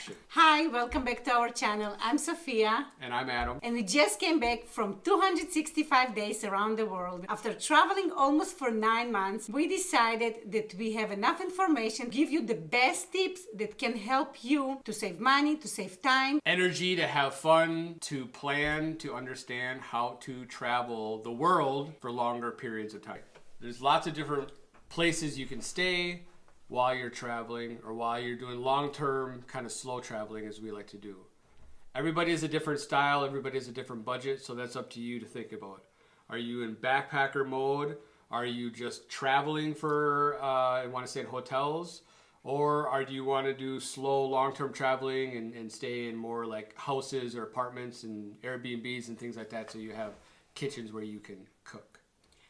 action. Hi, welcome back to our channel. I'm Sofya. And I'm Adam. And we just came back from 265 days around the world. After traveling almost for 9 months, we decided that we have enough information to give you the best tips that can help you to save money, to save time. Energy to have fun, to plan, to understand how to travel the world for longer periods of time. There's lots of different places you can stay while you're traveling or while you're doing long-term kind of slow traveling, as we like to do. Everybody has a different style, everybody has a different budget, so that's up to you to think about. Are you in backpacker mode? Are you just traveling for and want to stay in hotels? Or do you want to do slow long-term traveling and stay in more like houses or apartments and Airbnbs and things like that, so you have kitchens where you can cook?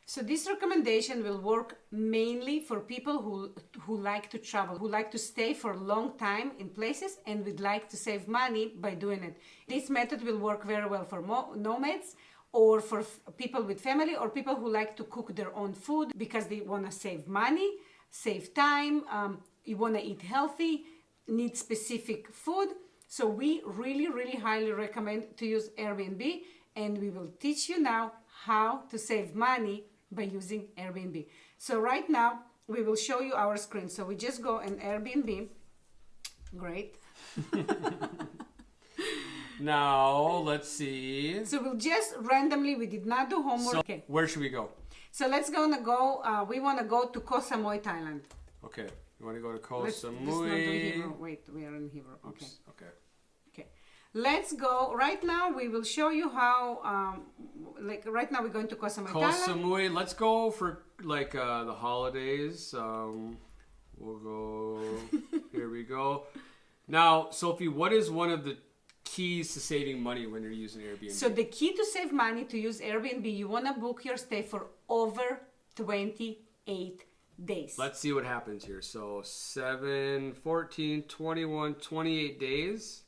So this recommendation will work mainly for people who like to travel, who like to stay for a long time in places and would like to save money by doing it. This method will work very well for nomads or for people with family or people who like to cook their own food because they want to save money, save time, you want to eat healthy, need specific food. So we really highly recommend to use Airbnb, and we will teach you now how to save money by using Airbnb. So right now we will show you our screen. So we just go in Airbnb. Great. Now let's see. So we'll just randomly, we did not do homework. So Okay. where should we go? So we want to go to Koh Samui, Thailand. Okay, you want to go to Koh Let's not do Samui? Hebrew. Wait, we are in Hebrew. Okay. Oops, okay. Okay. Let's go. Right now we will show you how, right now we're going to Koh Samui, Koh Thailand. Samui, let's go for like the holidays. We'll go, here we go. Now, Sophie, what is one of the keys to saving money when you're using Airbnb? So the key to save money to use Airbnb, you want to book your stay for over 28 days. Let's see what happens here. So 7, 14, 21, 28 days.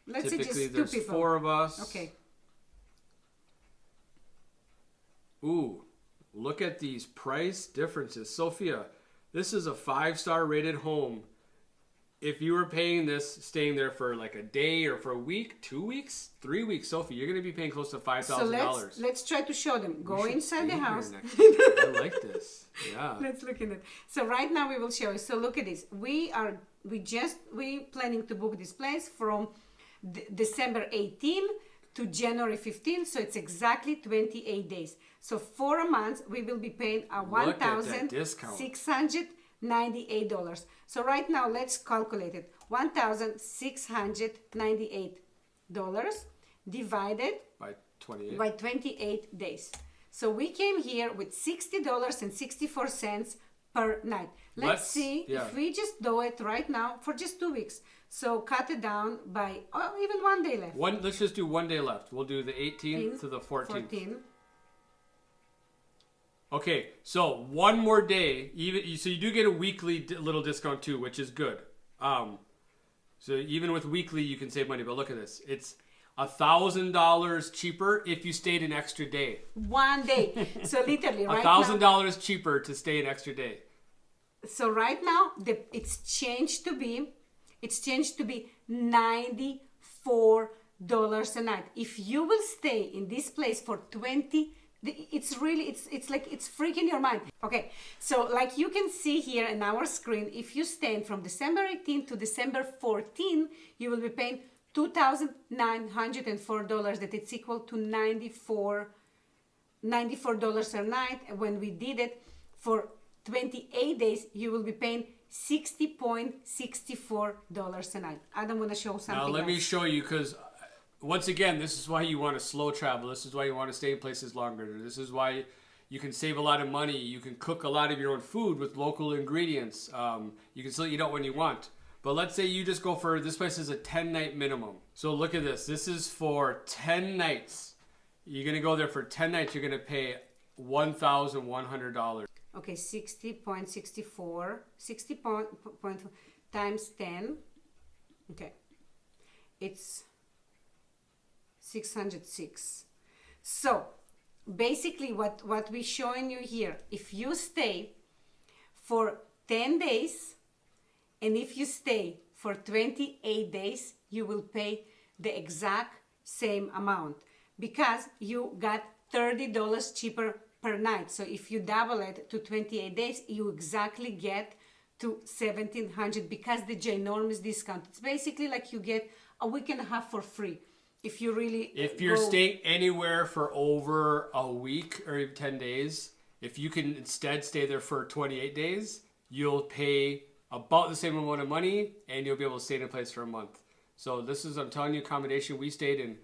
Let's say Typically just two there's people. 4 of us. Okay. Ooh, look at these price differences. Sophia, this is a 5-star rated home. If you were paying this, staying there for like a day or for a week, 2 weeks, 3 weeks, Sophie, you're going to be paying close to $5,000. So let's try to show them. Go inside the house. I like this. Yeah. Let's look at it. So right now we will show you. So look at this. We planning to book this place from December 18 to January 15. So it's exactly 28 days. So for a month we will be paying a $1,698. So right now let's calculate it. $1,698 divided by 28 days. So we came here with $60.64 per night. Let's see if we just do it right now for just 2 weeks. So cut it down by even 1 day left. Let's just do 1 day left. We'll do the 18th to the 14th. Okay, so one more day. So you do get a weekly little discount too, which is good. So even with weekly, you can save money. But look at this. It's $1,000 cheaper if you stayed an extra day. 1 day. So literally, right $1,000 cheaper to stay an extra day. So right now, it's changed to be $94 a night. If you will stay in this place for 20, it's freaking your mind. Okay, so like you can see here in our screen, if you stay from December 18 to December 14, you will be paying $2,904. That it's equal to $94 a night. And when we did it for 28 days, you will be paying $60.64 a night. I don't want to show something. Now let me show you, because once again, this is why you want to slow travel. This is why you want to stay in places longer. This is why you can save a lot of money. You can cook a lot of your own food with local ingredients. You can still eat out when you want. But let's say you just go for, this place is a 10-night minimum. So look at this. This is for 10 nights. You're going to go there for 10 nights. You're going to pay $1,100. Okay, 60.64. 60 times 10. Okay. It's 606. So basically what we're showing you here, if you stay for 10 days and if you stay for 28 days, you will pay the exact same amount because you got $30 cheaper per night. So if you double it to 28 days, you exactly get to $1,700 because the ginormous discount. It's basically like you get a week and a half for free. If you're staying anywhere for over a week or 10 days, if you can instead stay there for 28 days, you'll pay about the same amount of money and you'll be able to stay in a place for a month. So this is, I'm telling you, accommodation. We stayed in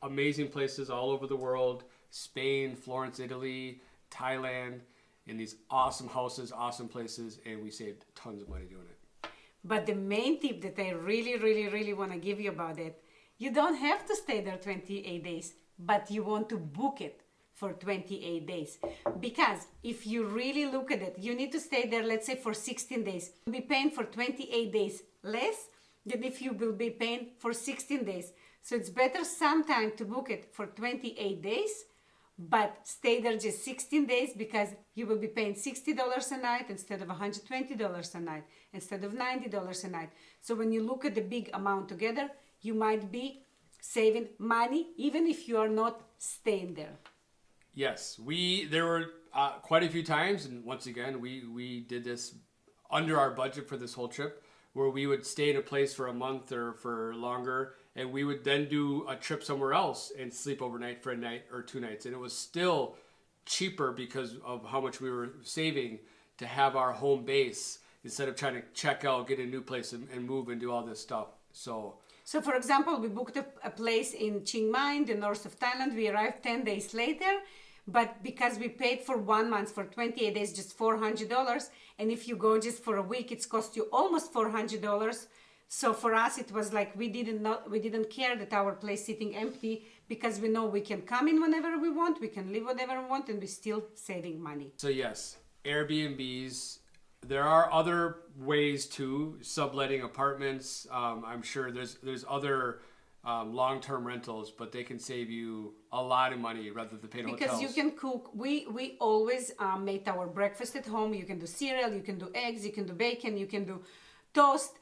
amazing places all over the world: Spain, Florence, Italy, Thailand, in these awesome houses, awesome places, and we saved tons of money doing it. But the main tip that I really, really, really want to give you about it, you don't have to stay there 28 days, but you want to book it for 28 days. Because if you really look at it, you need to stay there, let's say, for 16 days. You'll be paying for 28 days less than if you will be paying for 16 days. So it's better sometime to book it for 28 days, but stay there just 16 days because you will be paying $60 a night instead of $120 a night, instead of $90 a night. So when you look at the big amount together, you might be saving money even if you are not staying there. Yes, there were quite a few times, and once again, we did this under our budget for this whole trip, where we would stay in a place for a month or for longer, and we would then do a trip somewhere else and sleep overnight for a night or 2 nights. And it was still cheaper because of how much we were saving to have our home base instead of trying to check out, get a new place and move and do all this stuff. So for example, we booked a place in Chiang Mai, in the north of Thailand. We arrived 10 days later, but because we paid for 1 month, for 28 days, just $400, and if you go just for a week, it's cost you almost $400. So for us, it was like we didn't care that our place sitting empty because we know we can come in whenever we want, we can live whatever we want, and we're still saving money. So yes, Airbnbs. There are other ways too, subletting apartments. I'm sure there's other long-term rentals, but they can save you a lot of money rather than paying hotels. Because you can cook. We always make our breakfast at home. You can do cereal, you can do eggs, you can do bacon, you can do toast.